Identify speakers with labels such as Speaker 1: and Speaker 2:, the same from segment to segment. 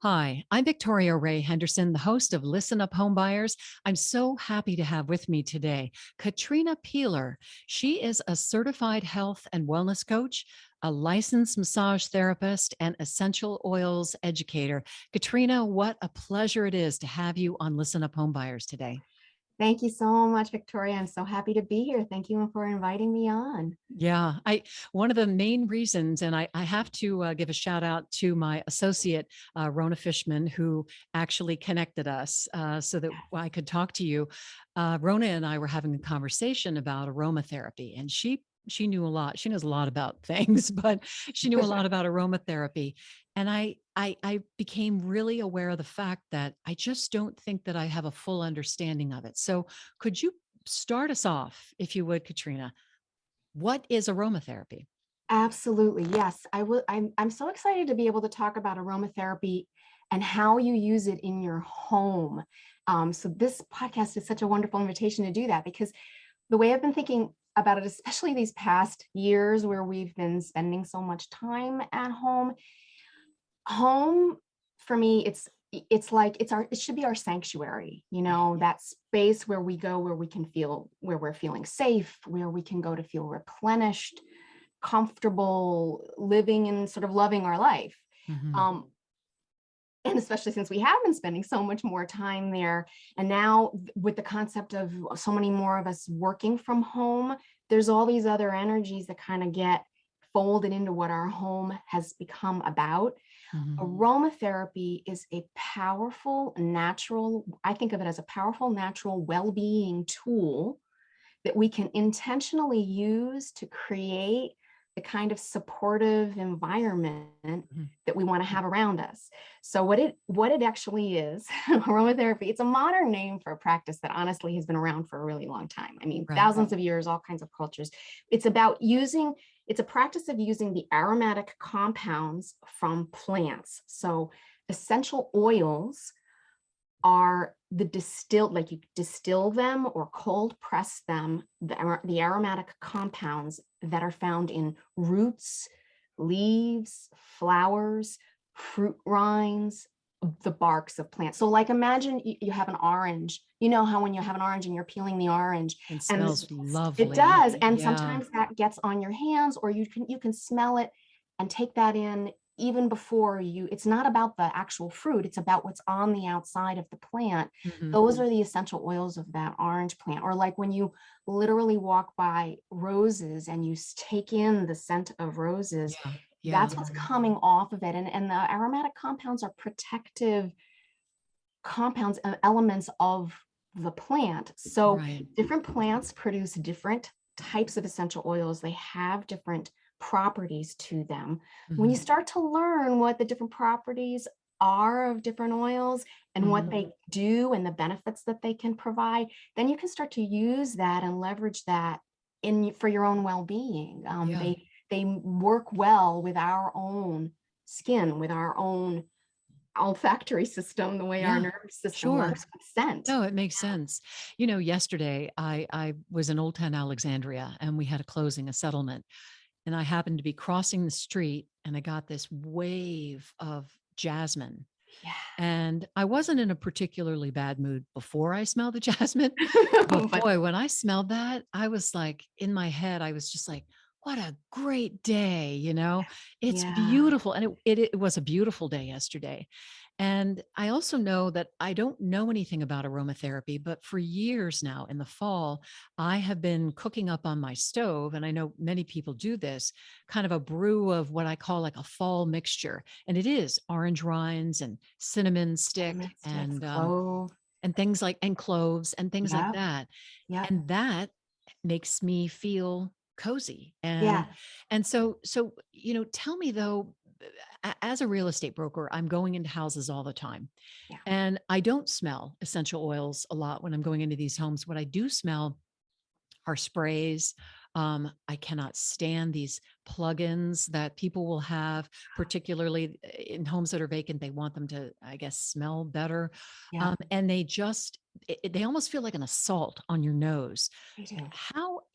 Speaker 1: Hi, I'm Victoria Ray Henderson, the host of Listen Up Homebuyers. I'm so happy to have with me today Katrina Peeler. She is a certified health and wellness coach, a licensed massage therapist, and essential oils educator. Katrina, what a pleasure it is to have you on Listen Up Homebuyers today.
Speaker 2: Thank you so much, Victoria. I'm so happy to be here. Thank you for inviting me on.
Speaker 1: Yeah, I one of the main reasons, and I have to give a shout out to my associate Rona Fishman, who actually connected us so that I could talk to you. Rona and I were having a conversation about aromatherapy, and she knew a lot. She knows a lot about things, but she knew a lot about aromatherapy, and I became really aware of the fact that I just don't think that I have a full understanding of it. So, could you start us off, if you would, Katrina? What is aromatherapy?
Speaker 2: Absolutely. Yes. I'm so excited to be able to talk about aromatherapy and how you use it in your home. So this podcast is such a wonderful invitation to do that because the way I've been thinking about it, especially these past years where we've been spending so much time at home for me, it's like it should be our sanctuary, that space where we go, where we're feeling safe, where we can go to feel replenished, comfortable living and sort of loving our life.
Speaker 1: Mhm.
Speaker 2: um, and especially since we have been spending so much more time there, and now with the concept of so many more of us working from home, there's all these other energies that kind of get folded into what our home has become about.
Speaker 1: Mhm.
Speaker 2: Aromatherapy is a powerful natural, I think of it as a powerful natural well-being tool that we can intentionally use to create the kind of supportive environment
Speaker 1: Mhm.
Speaker 2: that we want to have around us. So what it actually is, aromatherapy, it's a modern name for a practice that honestly has been around for a really long time. I mean,
Speaker 1: Right.
Speaker 2: thousands of years, all kinds of cultures. It's a practice of using the aromatic compounds from plants. So essential oils are like you distill them or cold press them, the aromatic compounds that are found in roots, leaves, flowers, fruit rinds, the barks of plants. So like imagine you have an orange, you know how when you have an orange and you're peeling the orange
Speaker 1: And
Speaker 2: and
Speaker 1: smells
Speaker 2: it
Speaker 1: lovely.
Speaker 2: does, and
Speaker 1: Yeah.
Speaker 2: sometimes that gets on your hands, or you can smell it and take that in even before it's not about the actual fruit, it's about what's on the outside of the plant.
Speaker 1: Mhm.
Speaker 2: Those are the essential oils of that orange plant. Or like when you literally walk by roses and you take in the scent of roses,
Speaker 1: Yeah. Yeah.
Speaker 2: that's what's coming off of it. And the aromatic compounds are protective compounds and elements of the plant. So
Speaker 1: Right.
Speaker 2: different plants produce different types of essential oils. They have different properties to them. When you
Speaker 1: Mhm.
Speaker 2: start to learn what the different properties are of different oils and what
Speaker 1: Mhm.
Speaker 2: they do and the benefits that they can provide, then you can start to use that and leverage that in for your own well-being.
Speaker 1: Yeah.
Speaker 2: They work well with our own skin, with our own olfactory system, the way our
Speaker 1: Yeah.
Speaker 2: nervous system
Speaker 1: Sure.
Speaker 2: works with scent.
Speaker 1: No, it makes sense. Yesterday I was in Old Town Alexandria and we had a closing, a settlement, and I happened to be crossing the street and I got this wave of jasmine.
Speaker 2: Yeah.
Speaker 1: And I wasn't in a particularly bad mood before I smelled the jasmine. But
Speaker 2: But
Speaker 1: boy, when I smelled that, I was like, in my head, I was just like, what a great day, It's
Speaker 2: yeah,
Speaker 1: beautiful. And it was a beautiful day yesterday. And I also know that I don't know anything about aromatherapy, but for years now in the fall, I have been cooking up on my stove. And I know many people do this kind of a brew of what I call like a fall mixture. And it is orange rinds and cinnamon stick
Speaker 2: cinnamon sticks, clove.
Speaker 1: and things like and cloves and things like
Speaker 2: Yep,
Speaker 1: that.
Speaker 2: yep,
Speaker 1: And that makes me feel cozy.
Speaker 2: yeah,
Speaker 1: And so tell me though, as a real estate broker, I'm going into houses all the time.
Speaker 2: yeah.
Speaker 1: And I don't smell essential oils a lot when I'm going into these homes. What I do smell are sprays. I cannot stand these plugins that people will have, particularly in homes that are vacant. They want them to, I guess, smell better.
Speaker 2: Yeah,
Speaker 1: And they almost feel like an assault on your nose.
Speaker 2: they do.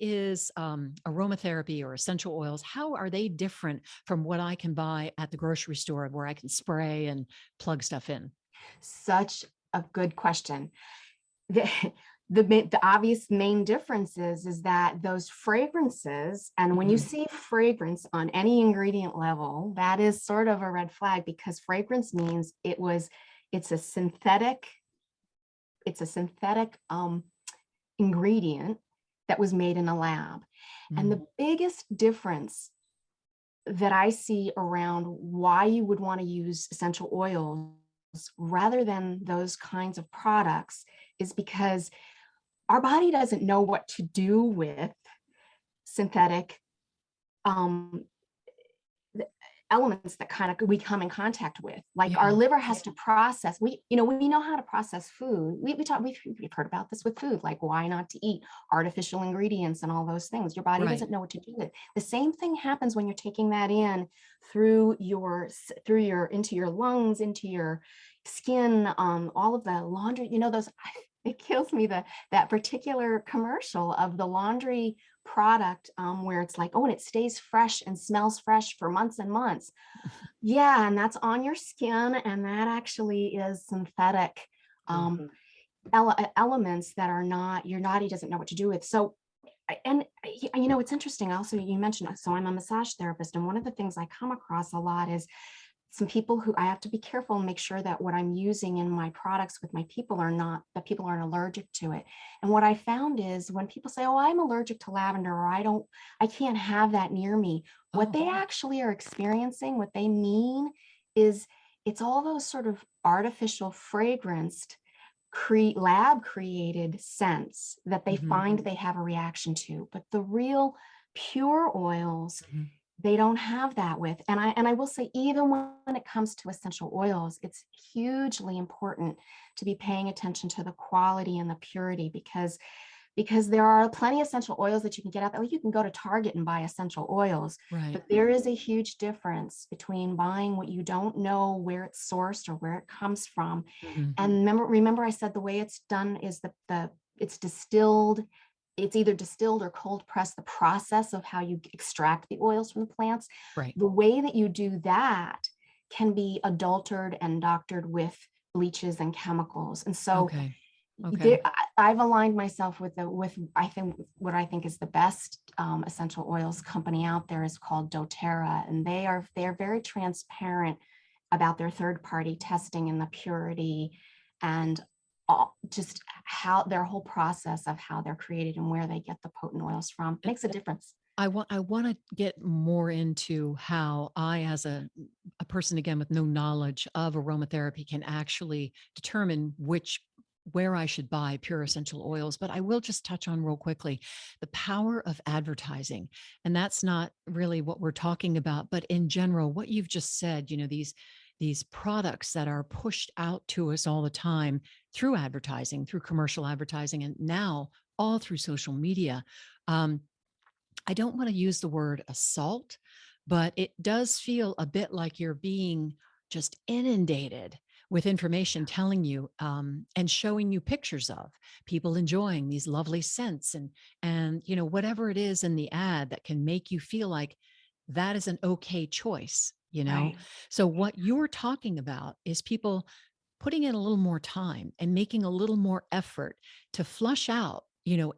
Speaker 1: is aromatherapy or essential oils? How are they different from what I can buy at the grocery store where I can spray and plug stuff in?
Speaker 2: Such a good question. The, the obvious main difference is that those fragrances, and when you
Speaker 1: Mhm.
Speaker 2: see fragrance on any ingredient level, that is sort of a red flag, because fragrance means it's a synthetic, it's a synthetic ingredient that was made in a lab. And
Speaker 1: Mm.
Speaker 2: the biggest difference that I see around why you would want to use essential oils rather than those kinds of products is because our body doesn't know what to do with synthetic um, elements that kind of we come in contact with. Like our
Speaker 1: Yeah.
Speaker 2: liver has to process, we know how to process food. We've heard about this with food, like why not to eat artificial ingredients and all those things. Your body
Speaker 1: Right.
Speaker 2: doesn't know what to do with it. The same thing happens when you're taking that in through your into your lungs, into your skin, all of the laundry, those it kills me that particular commercial of the laundry product, where it's like, oh, and it stays fresh and smells fresh for months and months. Yeah, and that's on your skin, and that actually is synthetic um,
Speaker 1: Mhm.
Speaker 2: elements that are not, your body doesn't know what to do with. So, and it's interesting. Also, you mentioned, so I'm a massage therapist, and one of the things I come across a lot is some people who I have to be careful and make sure that what I'm using in my products with my people that people aren't allergic to it. And what I found is when people say, oh, I'm allergic to lavender, or I can't have that near me, what
Speaker 1: Oh,
Speaker 2: they actually are experiencing, what they mean is it's all those sort of artificial fragranced lab created scents that they
Speaker 1: mhm.
Speaker 2: find they have a reaction to. But the real pure oils,
Speaker 1: Mhm.
Speaker 2: they don't have that with. And I will say, even when it comes to essential oils, it's hugely important to be paying attention to the quality and the purity, because there are plenty of essential oils that you can get out there. You can go to Target and buy essential oils,
Speaker 1: Right.
Speaker 2: but there is a huge difference between buying what you don't know where it's sourced or where it comes from.
Speaker 1: Mhm.
Speaker 2: And remember I said the way it's done is it's distilled. It's either distilled or cold pressed, the process of how you extract the oils from the plants.
Speaker 1: Right.
Speaker 2: The way that you do that can be adulterated and doctored with bleaches and chemicals. And so
Speaker 1: Okay. Okay.
Speaker 2: there, I've aligned myself with I think what I think is the best essential oils company out there is called doTERRA, and they're very transparent about their third party testing and the purity, and just how their whole process of how they're created and where they get the potent oils from
Speaker 1: And
Speaker 2: makes a difference.
Speaker 1: I want to get more into how I, as a person again with no knowledge of aromatherapy, can actually determine where I should buy pure essential oils. But I will just touch on real quickly the power of advertising. And that's not really what we're talking about, but in general, what you've just said, these products that are pushed out to us all the time through advertising, through commercial advertising, and now all through social media. Um, I don't want to use the word assault, but it does feel a bit like you're being just inundated with information telling you and showing you pictures of people enjoying these lovely scents and whatever it is in the ad that can make you feel like that is an okay choice.
Speaker 2: Right.
Speaker 1: So what you're talking about is people putting in a little more time and making a little more effort to flush out,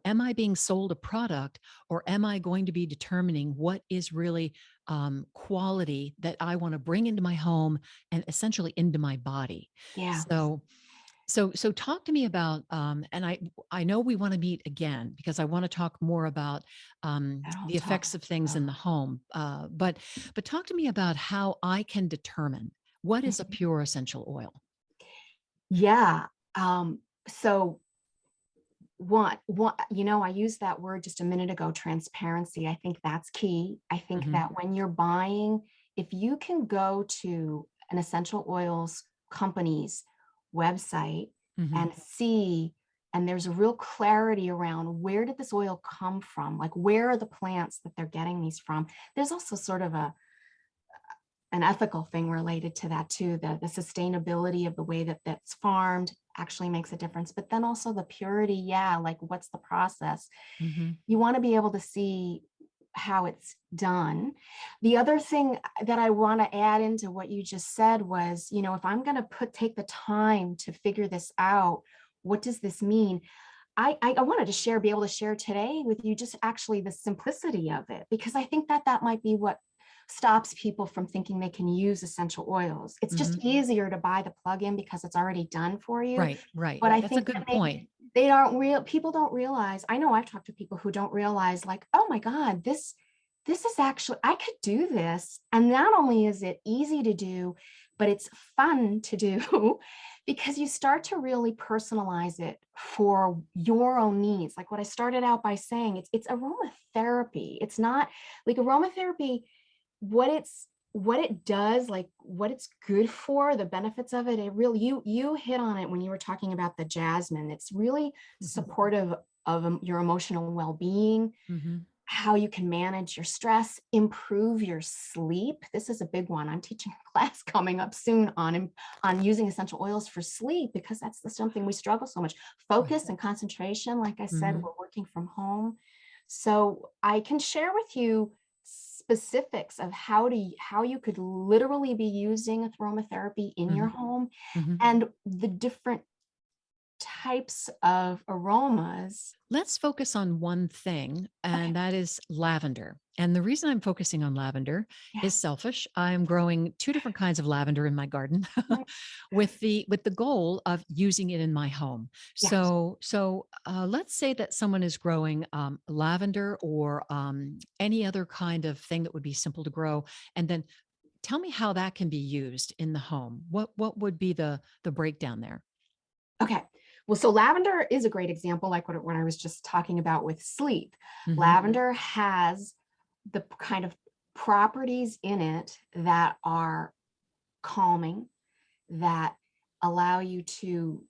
Speaker 1: am I being sold a product, or am I going to be determining what is really quality that I want to bring into my home and essentially into my body?
Speaker 2: Yeah.
Speaker 1: So talk to me about, and I know we want to meet again because I want to talk more about
Speaker 2: I'll
Speaker 1: the
Speaker 2: talk.
Speaker 1: effects of things in the home. But talk to me about how I can determine what is a
Speaker 2: Mhm.
Speaker 1: pure essential oil.
Speaker 2: Yeah. So I used that word just a minute ago, transparency. I think that's key. I think
Speaker 1: Mhm.
Speaker 2: that when you're buying, if you can go to an essential oils company's website
Speaker 1: Mhm.
Speaker 2: and see, and there's a real clarity around where did this oil come from? Like, where are the plants that they're getting these from? There's also sort of an ethical thing related to that too, the sustainability of the way that that's farmed. actually makes a difference. But then also the purity, yeah, like what's the process?
Speaker 1: Hmm.
Speaker 2: You want to be able to see how it's done. The other thing that I want to add into what you just said was, if I'm going to take the time to figure this out, what does this mean? I wanted to be able to share today with you just actually the simplicity of it, because I think that might be what stops people from thinking they can use essential oils. It's
Speaker 1: Hmm.
Speaker 2: just easier to buy the plug-in because it's already done for you.
Speaker 1: Right, right.
Speaker 2: But I
Speaker 1: That's a
Speaker 2: think that
Speaker 1: good
Speaker 2: maybe
Speaker 1: point.
Speaker 2: they aren't real. People don't realize. I know I've talked to people who don't realize, like, oh my God, this is actually, I could do this. And not only is it easy to do, but it's fun to do because you start to really personalize it for your own needs. Like what I started out by saying, it's aromatherapy. It's not like aromatherapy, what it does, like what it's good for, the benefits of it. It really, you hit on it when you were talking about the jasmine. It's really
Speaker 1: Hmm.
Speaker 2: supportive of your emotional well-being,
Speaker 1: Hmm.
Speaker 2: how you can manage your stress, improve your sleep. This is a big one. I'm teaching a class coming up soon on using essential oils for sleep, because that's something we struggle so much.
Speaker 1: Right.
Speaker 2: Focus and concentration. Like I said,
Speaker 1: Hmm.
Speaker 2: we're working from home. So I can share with you specifics of how you could literally be using aromatherapy in your
Speaker 1: Hmm.
Speaker 2: home,
Speaker 1: Hmm.
Speaker 2: and the different types of aromas.
Speaker 1: Let's focus on one thing,
Speaker 2: Okay.
Speaker 1: and that is lavender. And the reason I'm focusing on lavender is
Speaker 2: Yes.
Speaker 1: selfish. I'm growing two different kinds of lavender in my garden
Speaker 2: Right.
Speaker 1: with the goal of using it in my home.
Speaker 2: Yes.
Speaker 1: So let's say that someone is growing lavender or any other kind of thing that would be simple to grow, and then tell me how that can be used in the home. What would be the breakdown there?
Speaker 2: Okay. Well, so lavender is a great example, like what I was just talking about with sleep.
Speaker 1: Hmm.
Speaker 2: Lavender has the kind of properties in it that are calming, that allow you to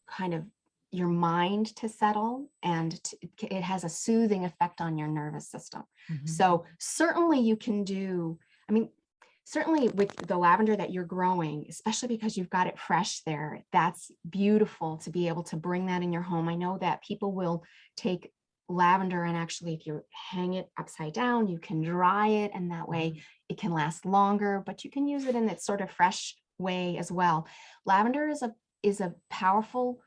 Speaker 2: kind of your mind to settle, and it has a soothing effect on your nervous system.
Speaker 1: Hmm.
Speaker 2: So certainly you can do, I mean, certainly with the lavender that you're growing, especially because you've got it fresh there, that's beautiful to be able to bring that in your home. I know that people will take lavender, and actually if you hang it upside down, you can dry it, and that way it can last longer, but you can use it in its sort of fresh way as well. Lavender is a powerful,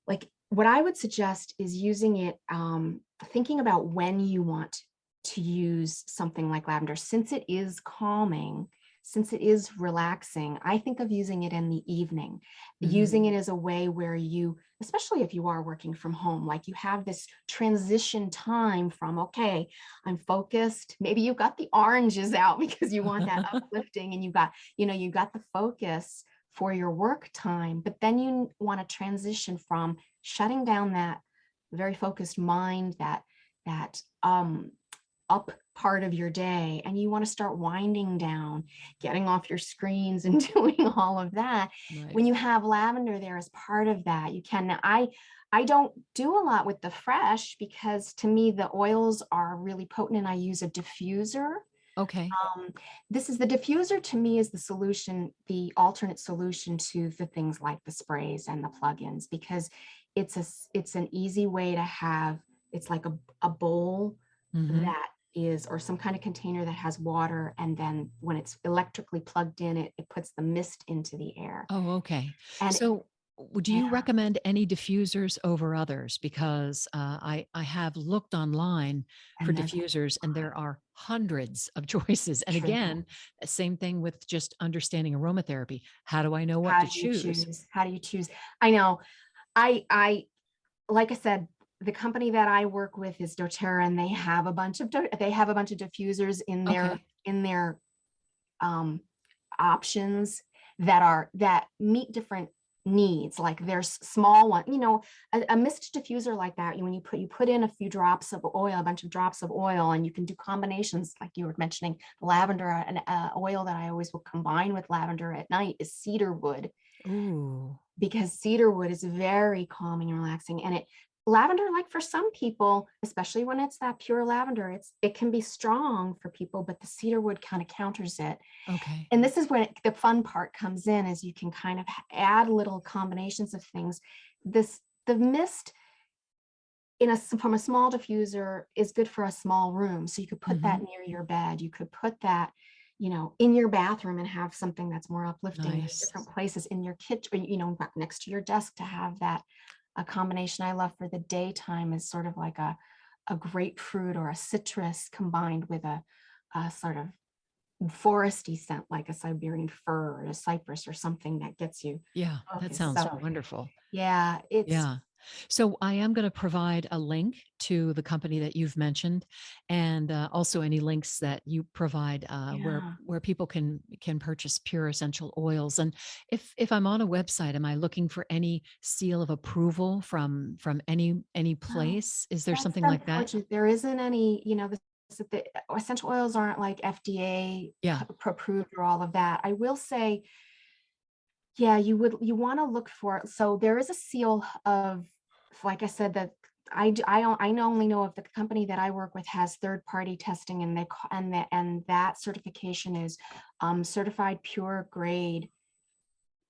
Speaker 2: like what I would suggest is using it, thinking about when you want to use something like lavender, since it is calming, since it is relaxing. I think of using it in the evening,
Speaker 1: Hmm.
Speaker 2: using it as a way where you, especially if you are working from home, like you have this transition time from, okay, I'm focused. Maybe you've got the oranges out because you want that uplifting, and you got the focus for your work time, but then you want to transition from shutting down that very focused mind, that up part of your day, and you want to start winding down, getting off your screens and doing all of that.
Speaker 1: Right.
Speaker 2: When you have lavender there as part of that, you can. I don't do a lot with the fresh because to me the oils are really potent, and I use a diffuser.
Speaker 1: Okay.
Speaker 2: um, this is the diffuser, to me, is the solution, the alternate solution to the things like the sprays and the plugins, because it's an easy way to have, it's like a bowl
Speaker 1: Hmm.
Speaker 2: that is, or some kind of container that has water, and then when it's electrically plugged in, it puts the mist into the air.
Speaker 1: Oh, okay.
Speaker 2: And
Speaker 1: So, do you
Speaker 2: yeah,
Speaker 1: recommend any diffusers over others? Because I have looked online for
Speaker 2: and there's a
Speaker 1: diffusers, and
Speaker 2: lot.
Speaker 1: there are hundreds of choices. And
Speaker 2: True.
Speaker 1: again, same thing with just understanding aromatherapy. How do I know what
Speaker 2: How
Speaker 1: to
Speaker 2: do you
Speaker 1: choose?
Speaker 2: choose? How do you choose? I know. I like I said, the company that I work with is doTERRA, and they have a bunch of diffusers
Speaker 1: Okay.
Speaker 2: in their um, options that meet different needs. Like there's small one, a mist diffuser like that. When you put in a few drops of oil, a bunch of drops of oil, and you can do combinations like you were mentioning. Lavender, an oil that I always will combine with lavender at night is cedar wood,
Speaker 1: Ooh.
Speaker 2: because cedar wood is very calming and relaxing, and lavender, like for some people, especially when it's that pure lavender, it can be strong for people, but the cedar wood kind of counters it.
Speaker 1: Okay.
Speaker 2: And this is when the fun part comes in, is you can kind of add little combinations of things. The mist from a small diffuser is good for a small room. So you could put that
Speaker 1: Hmm.
Speaker 2: near your bed. You could put that, in your bathroom and have something that's more uplifting. There's
Speaker 1: Nice.
Speaker 2: different places in your kitchen, next to your desk to have that. A combination I love for the daytime is sort of like a grapefruit or a citrus combined with a sort of foresty scent, like a Siberian fir or a cypress or something that gets you
Speaker 1: Yeah, that
Speaker 2: focused.
Speaker 1: sounds
Speaker 2: So
Speaker 1: wonderful.
Speaker 2: yeah, it's
Speaker 1: Yeah. So I am going to provide a link to the company that you've mentioned, and also any links that you provide
Speaker 2: yeah.
Speaker 1: where people can purchase pure essential oils. And if I'm on a website, am I looking for any seal of approval from any
Speaker 2: No,
Speaker 1: place? Is there
Speaker 2: that's
Speaker 1: something like that?
Speaker 2: unfortunate. There isn't any, the essential oils aren't like FDA
Speaker 1: Yeah.
Speaker 2: approved or all of that. I will say, yeah, you want to look for, so there is a seal of, like I said, that I only know of the company that I work with has third party testing, and and that certification is certified pure grade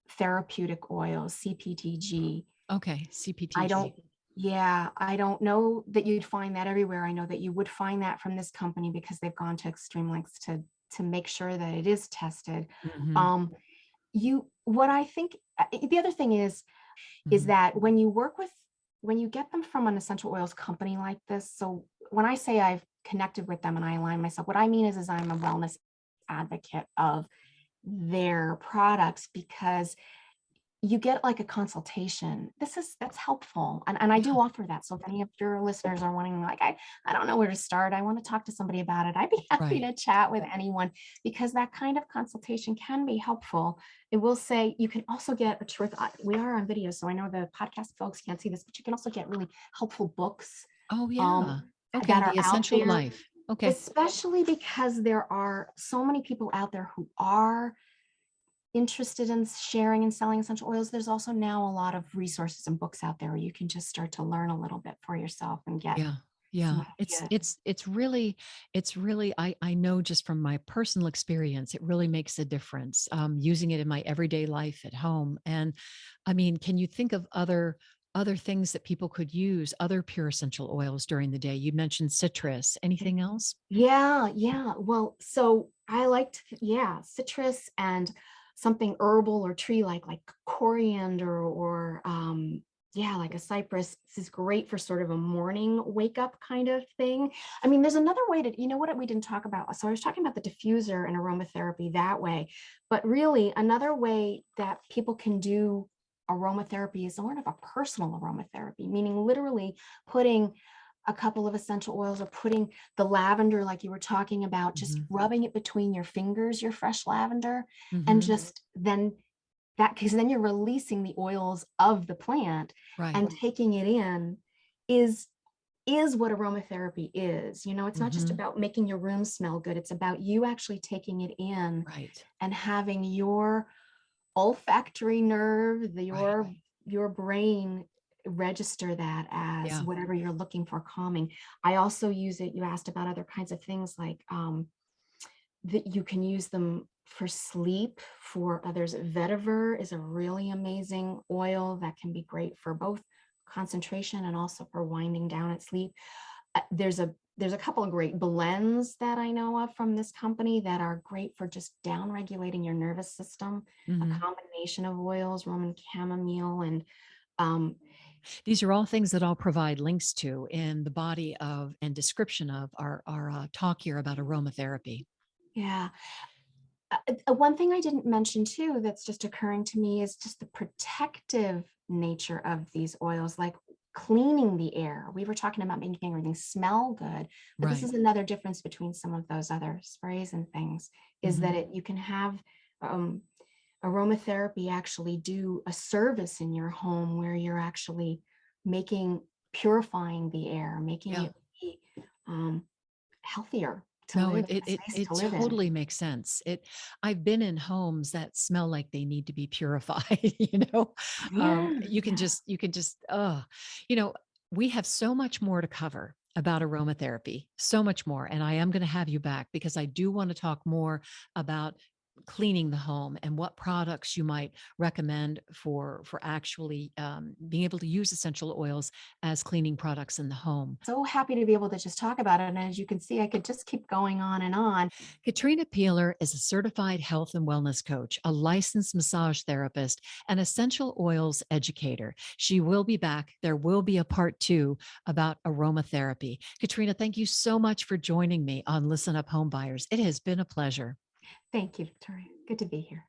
Speaker 2: therapeutic oils, CPTG.
Speaker 1: Okay.
Speaker 2: I don't,
Speaker 1: CPTG.
Speaker 2: yeah, I don't know that you'd find that everywhere. I know that you would find that from this company because they've gone to extreme lengths to make sure that it is tested.
Speaker 1: Hmm.
Speaker 2: Um, what I think, the other thing is
Speaker 1: Hmm.
Speaker 2: that when you get them from an essential oils company like this, so when I say I've connected with them and I align myself, what I mean is I'm a wellness advocate of their products, because you get like a consultation. That's helpful. And I
Speaker 1: Yeah.
Speaker 2: do offer that. So if any of your listeners are wanting, like, I don't know where to start, I want to talk to somebody about it, I'd be happy
Speaker 1: Right.
Speaker 2: to chat with anyone, because that kind of consultation can be helpful. It will say you can also get a terrific, we are on video, so I know the podcast folks can't see this, but you can also get really helpful books
Speaker 1: Oh
Speaker 2: um,
Speaker 1: yeah. Okay.
Speaker 2: that are
Speaker 1: The
Speaker 2: out
Speaker 1: essential
Speaker 2: there,
Speaker 1: life. Okay.
Speaker 2: especially because there are so many people out there who are interested in sharing and selling essential oils. There's also now a lot of resources and books out there where you can just start to learn a little bit for yourself and get
Speaker 1: Yeah.
Speaker 2: some
Speaker 1: Yeah.
Speaker 2: ideas.
Speaker 1: It's really I know just from my personal experience, it really makes a difference using it in my everyday life at home. And I mean, can you think of other things that people could use, other pure essential oils during the day? You mentioned citrus. Anything else?
Speaker 2: Yeah, yeah. Well, so I liked, yeah, citrus and something herbal or tree like coriander or yeah, like a cypress. This is great for sort of a morning wake up kind of thing. I mean, there's another way to, what we didn't talk about. So I was talking about the diffuser and aromatherapy that way, but really another way that people can do aromatherapy is sort of a personal aromatherapy, meaning literally putting a couple of essential oils or putting the lavender, like you were talking about, just
Speaker 1: Hmm.
Speaker 2: rubbing it between your fingers, your fresh lavender, and
Speaker 1: Hmm.
Speaker 2: just then that, because then you're releasing the oils of the plant
Speaker 1: Right.
Speaker 2: and taking it in is is what aromatherapy is. It's not just
Speaker 1: Hmm.
Speaker 2: about making your room smell good. It's about you actually taking it in
Speaker 1: Right.
Speaker 2: and having your olfactory nerve,
Speaker 1: Right.
Speaker 2: your brain register that as
Speaker 1: Yeah.
Speaker 2: whatever you're looking for calming. I also use it. You asked about other kinds of things like that you can use them for sleep. For others, vetiver is a really amazing oil that can be great for both concentration and also for winding down at sleep. There's a couple of great blends that I know of from this company that are great for just down regulating your nervous system. A
Speaker 1: Hmm.
Speaker 2: combination of oils, Roman chamomile, and um,
Speaker 1: These are all things that I'll provide links to in the body of and description of our talk here about aromatherapy.
Speaker 2: yeah. One thing I didn't mention too that's just occurring to me is just the protective nature of these oils, like cleaning the air. We were talking about making everything smell good, but this
Speaker 1: Right.
Speaker 2: is another difference between some of those other sprays and things, is
Speaker 1: Hmm.
Speaker 2: that you can have um, aromatherapy actually do a service in your home where you're actually making purifying the air, making
Speaker 1: Yeah.
Speaker 2: it be um, healthier to
Speaker 1: No,
Speaker 2: live,
Speaker 1: it
Speaker 2: a
Speaker 1: it it
Speaker 2: space
Speaker 1: it
Speaker 2: to live in.
Speaker 1: totally makes sense. I've been in homes that smell like they need to be purified,
Speaker 2: Yeah,
Speaker 1: you can
Speaker 2: yeah.
Speaker 1: just, oh, you know, We have so much more to cover about aromatherapy, so much more. And I am going to have you back because I do want to talk more about cleaning the home and what products you might recommend for actually being able to use essential oils as cleaning products in the home.
Speaker 2: So happy to be able to just talk about it. And as you can see, I could just keep going on and on.
Speaker 1: Katrina Peeler is a certified health and wellness coach, a licensed massage therapist, and essential oils educator. She will be back. There will be a part 2 about aromatherapy. Katrina, thank you so much for joining me on Listen Up Home Buyers. It has been a pleasure.
Speaker 2: Thank you, Victoria. Good to be here.